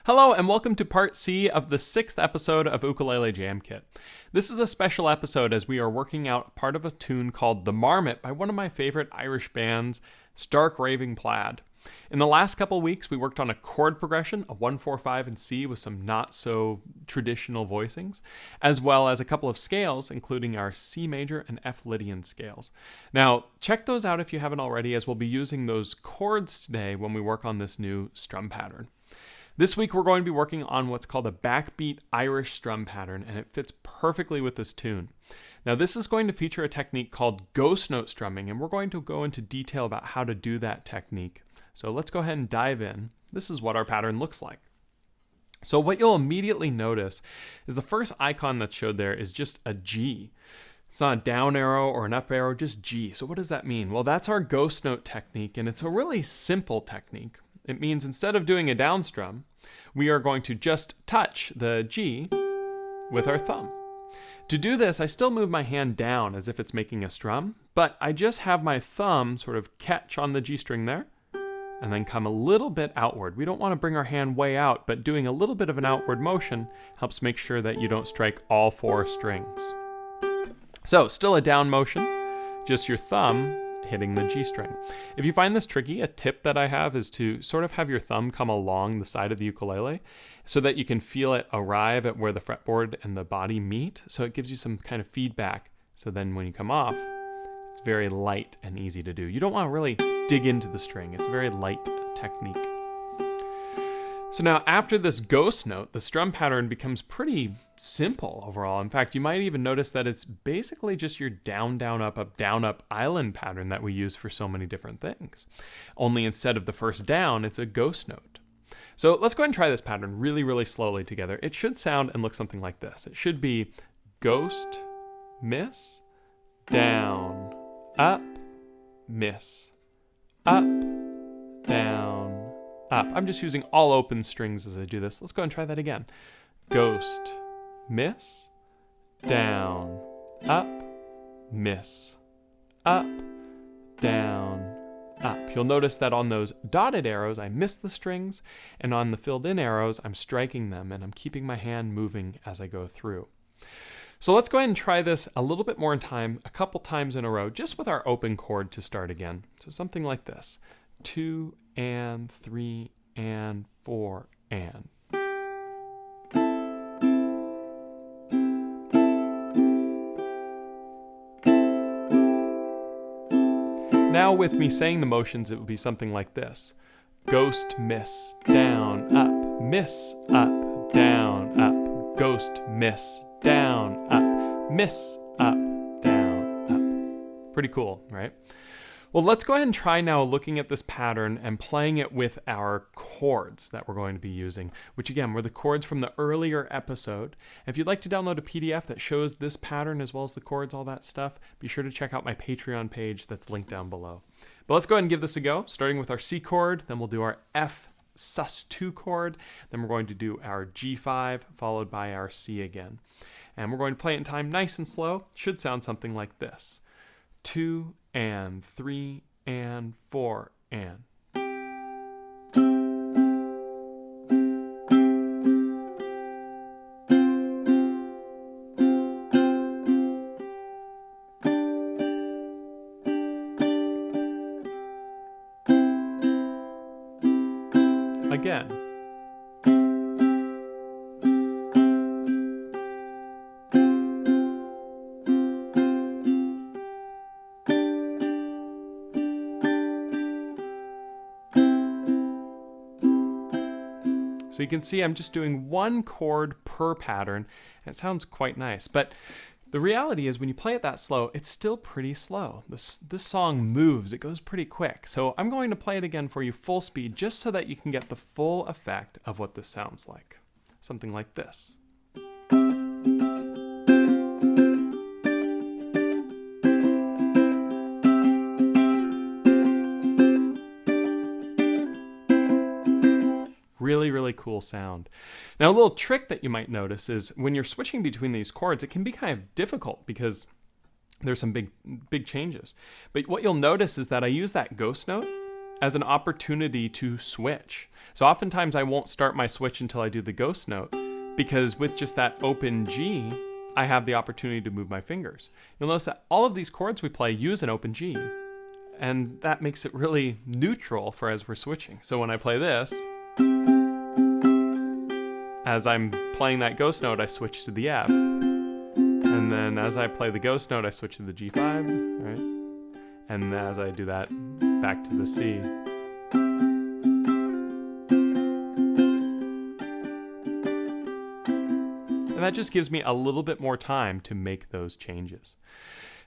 Hello and welcome to part C of the 6th episode of Ukulele Jam Kit. This is a special episode as we are working out part of a tune called The Marmot by one of my favorite Irish bands, Raving, Plaid. In the last couple weeks we worked on a chord progression, a 1, 4, 5 and C with some not so traditional voicings, as well as a couple of scales including our C major and F Lydian scales. Now check those out if you haven't already, as we'll be using those chords today when we work on this new strum pattern. This week we're going to be working on what's called a backbeat Irish strum pattern, and it fits perfectly with this tune. Now this is going to feature a technique called ghost note strumming, and we're going to go into detail about how to do that technique. So let's go ahead and dive in. This is what our pattern looks like. So what you'll immediately notice is the first icon that's showed there is just a G. It's not a down arrow or an up arrow, just G. So what does that mean? Well, that's our ghost note technique, and it's a really simple technique. It means instead of doing a down strum, we are going to just touch the G with our thumb. To do this, I still move my hand down as if it's making a strum, but I just have my thumb sort of catch on the G string there, and then come a little bit outward. We don't want to bring our hand way out, but doing a little bit of an outward motion helps make sure that you don't strike all 4 strings. So, still a down motion, just your thumb hitting the G string. If you find this tricky, a tip that I have is to sort of have your thumb come along the side of the ukulele so that you can feel it arrive at where the fretboard and the body meet. So it gives you some kind of feedback. So then when you come off, it's very light and easy to do. You don't want to really dig into the string. It's a very light technique. So now after this ghost note, the strum pattern becomes pretty simple overall. In fact, you might even notice that it's basically just your down, down, up island pattern that we use for so many different things. Only instead of the first down, it's a ghost note. So let's go ahead and try this pattern really, really slowly together. It should sound and look something like this. It should be ghost, miss, down, up, miss, up, down, up. I'm just using all open strings as I do this. Let's go and try that again. Ghost, miss, down, up, miss, up, down, up. You'll notice that on those dotted arrows, I miss the strings, and on the filled in arrows, I'm striking them, and I'm keeping my hand moving as I go through. So let's go ahead and try this a little bit more in time, a couple times in a row, just with our open chord to start again. So something like this. 2 and 3 and 4 and. Now with me saying the motions, it would be something like this. Ghost, miss, down, up, miss, up, down, up, ghost, miss, down, up, miss, up, down, up. Pretty cool, right? Well, let's go ahead and try now looking at this pattern and playing it with our chords that we're going to be using, which again were the chords from the earlier episode. If you'd like to download a PDF that shows this pattern as well as the chords, all that stuff, be sure to check out my Patreon page that's linked down below. But let's go ahead and give this a go, starting with our C chord, then we'll do our F sus2 chord, then we're going to do our G5, followed by our C again. And we're going to play it in time nice and slow. Should sound something like this. 2 and 3 and 4 and. Again. So you can see I'm just doing one chord per pattern, and it sounds quite nice. But the reality is when you play it that slow, it's still pretty slow. This song moves, it goes pretty quick. So I'm going to play it again for you full speed just so that you can get the full effect of what this sounds like. Something like this. Really, really cool sound. Now, a little trick that you might notice is when you're switching between these chords, it can be kind of difficult because there's some big changes. But what you'll notice is that I use that ghost note as an opportunity to switch. So oftentimes I won't start my switch until I do the ghost note, because with just that open G, I have the opportunity to move my fingers. You'll notice that all of these chords we play use an open G, and that makes it really neutral for as we're switching. So when I play this, as I'm playing that ghost note, I switch to the F. And then as I play the ghost note, I switch to the G5, right? And as I do that, back to the C. And that just gives me a little bit more time to make those changes.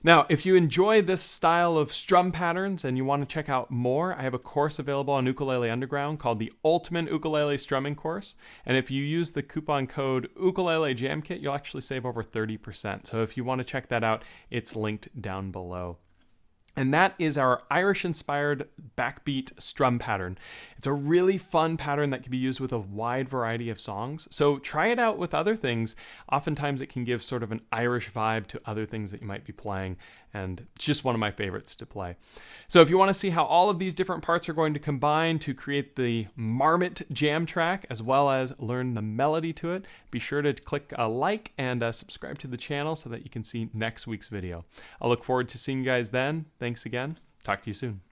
Now, if you enjoy this style of strum patterns and you want to check out more, I have a course available on Ukulele Underground called the Ultimate Ukulele Strumming Course. And if you use the coupon code Ukulele Jam Kit, you'll actually save over 30%. So if you want to check that out, it's linked down below. And that is our Irish-inspired backbeat strum pattern. It's a really fun pattern that can be used with a wide variety of songs. So try it out with other things. Oftentimes it can give sort of an Irish vibe to other things that you might be playing. And it's just one of my favorites to play. So if you want to see how all of these different parts are going to combine to create the Marmot jam track, as well as learn the melody to it, be sure to click a like and subscribe to the channel so that you can see next week's video. I'll look forward to seeing you guys then. Thanks again. Talk to you soon.